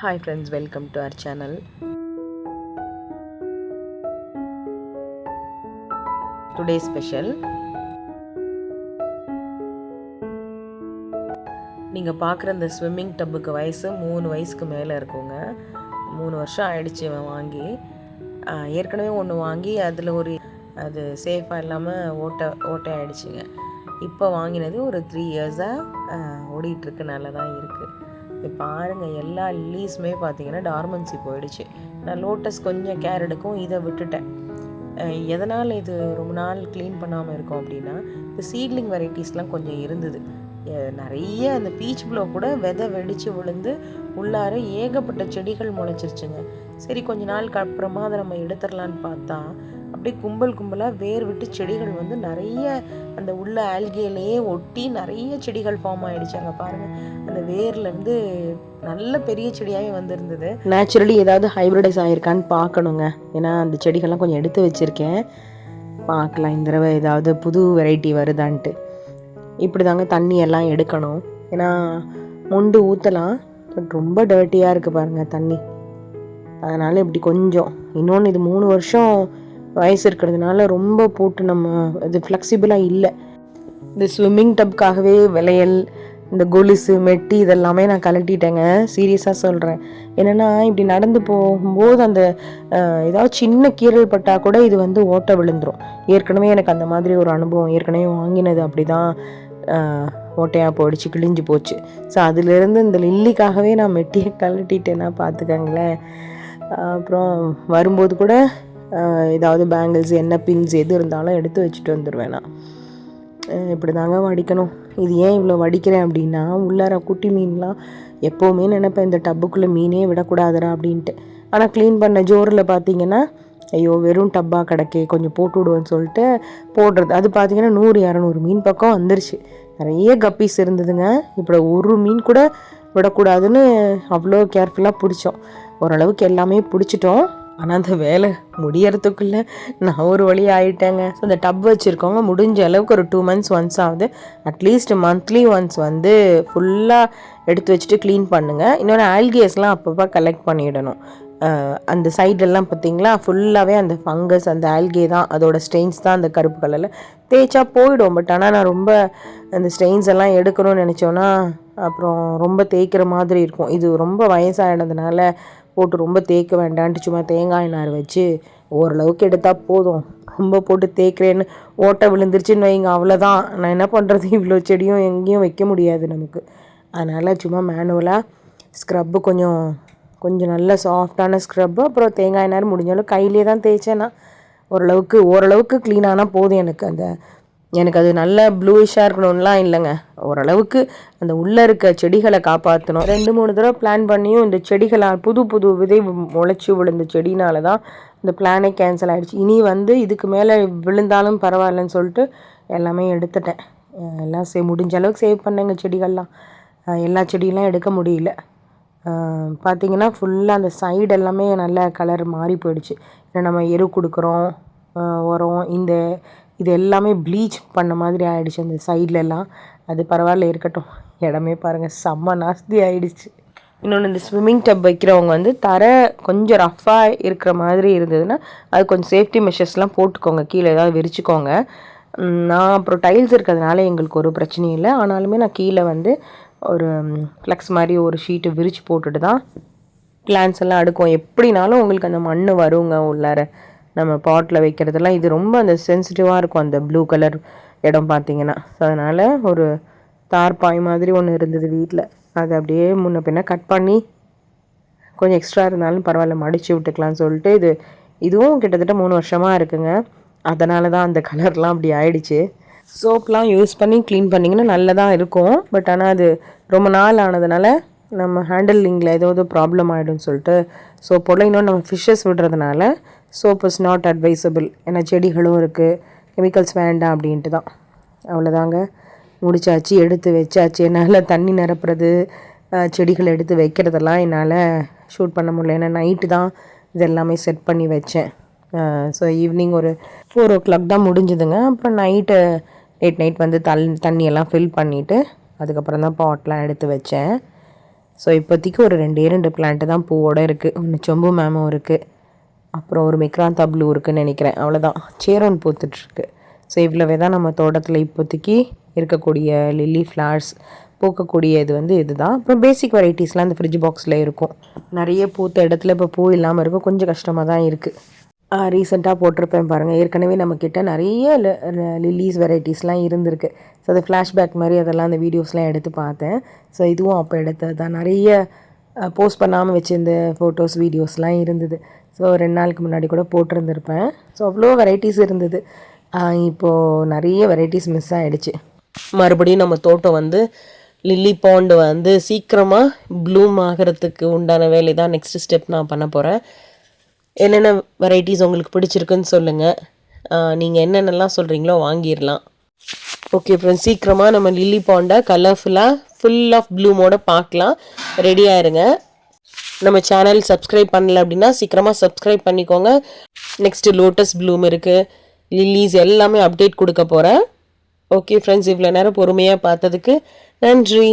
Hi friends, welcome to our channel. Today's special, நீங்கள் பார்க்குற இந்த ஸ்விம்மிங் டப்புக்கு வயசு 3 வயசுக்கு மேலே இருக்குங்க. 3 வருஷம் ஆயிடுச்சு இவன் வாங்கி. ஏற்கனவே ஒன்று வாங்கி அதில் அது சேஃபாக இல்லாமல் ஓட்டை ஆகிடுச்சிங்க. இப்போ வாங்கினது ஒரு 3 இயர்ஸாக ஓடிட்டுருக்கு, நல்லா தான் இருக்குது. இப்போ பாருங்கள், எல்லா லீஸுமே பார்த்தீங்கன்னா டார்மன்சி போயிடுச்சு. நான் லோட்டஸ் கொஞ்சம் கேர் எடுக்கும், இதை விட்டுட்டேன். எதனால் இது ரொம்ப நாள் க்ளீன் பண்ணாமல் இருக்கும் அப்படின்னா, இந்த சீட்லிங் வெரைட்டிஸ்லாம் கொஞ்சம் இருந்தது. நிறைய அந்த பீச் ப்ளோ கூட விதை வெடித்து விழுந்து உள்ளார ஏகப்பட்ட செடிகள் முளைச்சிருச்சுங்க. சரி, கொஞ்ச நாளுக்கு அப்புறமா அதை நம்ம எடுத்துடலான்னு பார்த்தா அப்படியே கும்பலாக வேர் விட்டு செடிகள் வந்து நிறைய அந்த உள்ள ஆல்கேலையே ஒட்டி நிறைய செடிகள் ஃபார்ம் ஆகிடுச்சாங்க. பாருங்கள், அந்த வேர்லேருந்து நல்ல பெரிய செடியாகவே வந்திருந்தது. நேச்சுரலி ஏதாவது ஹைப்ரிடைஸ் ஆகிருக்கான்னு பார்க்கணுங்க. ஏன்னா அந்த செடிகள்லாம் கொஞ்சம் எடுத்து வச்சுருக்கேன், பார்க்கலாம் இந்த தடவை ஏதாவது புது வெரைட்டி வருதான்ட்டு. இப்படி தாங்க தண்ணி எல்லாம் எடுக்கணும். ஏன்னா மொண்டு ஊற்றலாம், பட் ரொம்ப டர்ட்டியாக இருக்குது பாருங்கள் தண்ணி. அதனால் இப்படி கொஞ்சம், இன்னொன்று இது 3 வருஷம் வயசு இருக்கிறதுனால ரொம்ப போட்டு நம்ம இது ஃப்ளெக்சிபிளாக இல்லை. இந்த ஸ்விம்மிங் டப்காகவே விளையல், இந்த கொலுசு மெட்டி இதெல்லாமே நான் கலட்டிட்டேங்க. சீரியஸாக சொல்கிறேன். என்னென்னா இப்படி நடந்து போகும்போது அந்த ஏதாவது சின்ன கீறல் பட்டால் கூட இது வந்து ஓட்டை விழுந்துடும். ஏற்கனவே எனக்கு அந்த மாதிரி ஒரு அனுபவம், ஏற்கனவே வாங்கினது அப்படி தான் ஓட்டையாக போயிடுச்சு, கிழிஞ்சு போச்சு. ஸோ அதிலேருந்து இந்த லில்லிக்காகவே நான் மெட்டியை கலட்டிட்டேன்னா பார்த்துக்கங்களேன். அப்புறம் வரும்போது கூட ஏதாவது பேங்கிள்ஸ், என்ன பின்ஸ் எது இருந்தாலும் எடுத்து வச்சுட்டு வந்துடுவேன் நான். இப்படி தாங்க வடிக்கணும். இது ஏன் இவ்வளோ வடிக்கிறேன் அப்படின்னா, உள்ளார குட்டி மீன்லாம் எப்போவுமே நினைப்பேன் இந்த டப்புக்குள்ளே மீனே விடக்கூடாதுடா அப்படின்ட்டு. ஆனால் க்ளீன் பண்ண ஜோரில் பார்த்தீங்கன்னா, ஐயோ வெறும் டப்பாக கிடக்கே, கொஞ்சம் போட்டு விடுவேன்னு சொல்லிட்டு போடுறது. அது பார்த்தீங்கன்னா 100-200 மீன் பக்கம் வந்துருச்சு. நிறைய கப்பீஸ் இருந்ததுங்க. இப்படி ஒரு மீன் கூட விடக்கூடாதுன்னு அவ்வளோ கேர்ஃபுல்லாக பிடிச்சோம். ஓரளவுக்கு எல்லாமே பிடிச்சிட்டோம். ஆனால் அந்த வேலை முடியறதுக்குள்ளே நான் ஒரு வழி ஆகிட்டேங்க. ஸோ இந்த டப் வச்சுருக்கவங்க முடிஞ்ச அளவுக்கு ஒரு 2 months ஒன்ஸ் ஆகுது, அட்லீஸ்ட் மந்த்லி ஒன்ஸ் வந்து ஃபுல்லாக எடுத்து வச்சுட்டு க்ளீன் பண்ணுங்கள். இன்னொன்று ஆல்கேஸ்லாம் அப்பப்போ கலெக்ட் பண்ணிடணும். அந்த சைடெல்லாம் பார்த்திங்களா ஃபுல்லாகவே அந்த ஃபங்கஸ், அந்த ஆல்கே தான், அதோட ஸ்டெயின்ஸ் தான் அந்த கருப்பு கலரில் தேய்ச்சா போயிடும். பட் ஆனால் நான் ரொம்ப அந்த ஸ்டெயின்ஸ் எல்லாம் எடுக்கணும்னு நினச்சோன்னா அப்புறம் ரொம்ப தேய்க்கிற மாதிரி இருக்கும். இது ரொம்ப வயசாகினதுனால போட்டு ரொம்ப தேய்க்க வேண்டான்ட்டு சும்மா தேங்காய் நார் வச்சு ஓரளவுக்கு எடுத்தால் போதும். ரொம்ப போட்டு தேய்க்கிறேன்னு ஓட்டை விழுந்துருச்சுன்னு வைங்க, அவ்வளோதான். நான் என்ன பண்ணுறது, இவ்வளோ செடியும் எங்கேயும் வைக்க முடியாது நமக்கு. அதனால் சும்மா மேனுவலாக ஸ்க்ரப்பு கொஞ்சம் நல்ல சாஃப்டான ஸ்க்ரப்பு, அப்புறம் தேங்காய் நார் முடிஞ்சாலும் கையிலே தான் தேய்ச்சேன் நான். ஓரளவுக்கு க்ளீன் ஆனால் போதும் எனக்கு அது நல்ல ப்ளூயிஷாக இருக்கணும்லாம் இல்லைங்க. ஓரளவுக்கு அந்த உள்ளே இருக்க செடிகளை காப்பாற்றணும். 2-3 தடவை பிளான் பண்ணியும் இந்த செடிகளை புது விதை முளைச்சி விழுந்த செடினால தான் இந்த பிளானே கேன்சல் ஆகிடுச்சு. இனி வந்து இதுக்கு மேலே விழுந்தாலும் பரவாயில்லன்னு சொல்லிட்டு எல்லாமே எடுத்துட்டேன். எல்லாம் முடிஞ்ச அளவுக்கு சேவ் பண்ணேங்க செடிகள்லாம். எல்லா செடியெல்லாம் எடுக்க முடியல. பார்த்திங்கன்னா ஃபுல்லாக அந்த சைடு எல்லாமே நல்ல கலர் மாறி போயிடுச்சு. ஏன்னா நம்ம எரு கொடுக்குறோம், உரம், இது எல்லாமே ப்ளீச் பண்ண மாதிரி ஆகிடுச்சு அந்த சைட்லலாம். அது பரவாயில்ல இருக்கட்டும். இடமே பாருங்கள் செம்ம நாஸ்தி ஆகிடுச்சு. இன்னொன்று, இந்த ஸ்விம்மிங் டப் வைக்கிறவங்க வந்து கொஞ்சம் ரஃப்பாக இருக்கிற மாதிரி இருந்ததுன்னா அது கொஞ்சம் சேஃப்டி மெஷர்ஸ்லாம் போட்டுக்கோங்க, கீழே ஏதாவது விரிச்சுக்கோங்க. நான் அப்புறம் டைல்ஸ் இருக்கிறதுனால எங்களுக்கு ஒரு பிரச்சனையும் இல்லை. ஆனாலுமே நான் கீழே வந்து ஒரு ஃப்ளெக்ஸ் மாதிரி ஒரு ஷீட்டு விரித்து போட்டுட்டு தான் பிளான்ஸ் எல்லாம் அடுக்கும். எப்படினாலும் உங்களுக்கு அந்த மண் வருங்க உள்ளார நம்ம பாட்டில் வைக்கிறதெல்லாம். இது ரொம்ப அந்த சென்சிட்டிவாக இருக்கும் அந்த ப்ளூ கலர் இடம் பார்த்திங்கன்னா. ஸோ அதனால் ஒரு தார்பாய் மாதிரி ஒன்று இருந்தது வீட்டில், அதை அப்படியே முன்ன பின்ன கட் பண்ணி கொஞ்சம் எக்ஸ்ட்ரா இருந்தாலும் பரவாயில்ல மடித்து விட்டுக்கலாம்னு சொல்லிட்டு இதுவும் கிட்டத்தட்ட 3 வருஷமாக இருக்குங்க. அதனால தான் அந்த கலர்லாம் அப்படி ஆயிடுச்சு. சோப்லாம் யூஸ் பண்ணி க்ளீன் பண்ணிங்கன்னா நல்லதாக இருக்கும். பட் ஆனால் அது ரொம்ப நாள் ஆனதுனால நம்ம ஹேண்டிலிங்கில் ஏதாவது ப்ராப்ளம் ஆகிடும்னு சொல்லிட்டு சோப்போட, இன்னொன்று நம்ம ஃபிஷ்ஷஸ் விடுறதுனால சோப் இஸ் நாட் அட்வைசபிள். ஏன்னா செடிகளும் இருக்குது, கெமிக்கல்ஸ் வேண்டாம் அப்படின்ட்டு தான். அவ்வளோதாங்க, முடிச்சாச்சு, எடுத்து வச்சாச்சு. என்னால் தண்ணி நிரப்புறது, செடிகள் எடுத்து வைக்கிறதெல்லாம் என்னால் ஷூட் பண்ண முடியல. ஏன்னா நைட்டு தான் இதெல்லாமே செட் பண்ணி வச்சேன். ஸோ ஈவினிங் ஒரு 4 o'clock தான் முடிஞ்சுதுங்க. அப்புறம் லேட் நைட் வந்து தண்ணியெல்லாம் ஃபில் பண்ணிவிட்டு அதுக்கப்புறம் தான் பாட்லாம் எடுத்து வச்சேன். ஸோ இப்போதைக்கு ஒரு 2 பிளான்ட்டு தான் பூவோடு இருக்குது. ஒன்று சொம்பு மேமும் இருக்குது, அப்புறம் ஒரு மெக்ராந்தா ப்ளூ இருக்குதுன்னு நினைக்கிறேன். அவ்வளோதான். சேரோன் பூத்துட்ருக்கு. ஸோ இவ்வளவே தான் நம்ம தோட்டத்தில் இப்போதைக்கு இருக்கக்கூடிய லில்லி ஃப்ளார்ஸ். பூக்கக்கூடிய இது வந்து இதுதான். அப்புறம் பேசிக் வெரைட்டிஸ்லாம் அந்த ஃப்ரிட்ஜ் பாக்ஸில் இருக்கும். நிறைய பூத்த இடத்துல இப்போ பூ இல்லாமல் இருக்கும், கொஞ்சம் கஷ்டமாக தான் இருக்குது. ரீசெண்டாக போட்டிருப்பேன் பாருங்கள், ஏற்கனவே நம்மக்கிட்ட நிறைய லில்லிஸ் வெரைட்டிஸ்லாம் இருந்திருக்கு. ஸோ அது ஃப்ளாஷ்பேக் மாதிரி அதெல்லாம் அந்த வீடியோஸ்லாம் எடுத்து பார்த்தேன். ஸோ இதுவும் அப்போ எடுத்தது தான். நிறைய போஸ்ட் பண்ணாமல் வச்சுருந்த ஃபோட்டோஸ் வீடியோஸ்லாம் இருந்தது. ஸோ 2 நாளுக்கு முன்னாடி கூட போட்டிருந்துருப்பேன். ஸோ அவ்வளோ வெரைட்டிஸ் இருந்தது. இப்போது நிறைய வெரைட்டிஸ் மிஸ் ஆகிடுச்சு. மறுபடியும் நம்ம தோட்டம் வந்து லில்லி பாண்ட் வந்து சீக்கிரமாக ப்ளூம் ஆகிறதுக்கு உண்டான வேலை தான் நெக்ஸ்ட் ஸ்டெப் நான் பண்ண போகிறேன். என்னென்ன வெரைட்டிஸ் உங்களுக்கு பிடிச்சிருக்குன்னு சொல்லுங்கள். நீங்கள் என்னென்னலாம் சொல்கிறீங்களோ வாங்கிடலாம். ஓகே ஃப்ரெண்ட்ஸ், சீக்கிரமாக நம்ம லில்லி பாண்டை கலர்ஃபுல்லாக ஃபுல் ஆஃப் ப்ளூமோட பார்க்கலாம். ரெடி ஆயிருங்க. நம்ம சேனல் சப்ஸ்கிரைப் பண்ணல அப்படின்னா சீக்கிரமாக சப்ஸ்கிரைப் பண்ணிக்கோங்க. நெக்ஸ்ட்டு லோட்டஸ் ப்ளூம் இருக்குது, லில்லிஸ் எல்லாமே அப்டேட் கொடுக்க போகிறேன். ஓகே ஃப்ரெண்ட்ஸ், இவ்வளோ நேரம் பொறுமையாக பார்த்ததுக்கு நன்றி.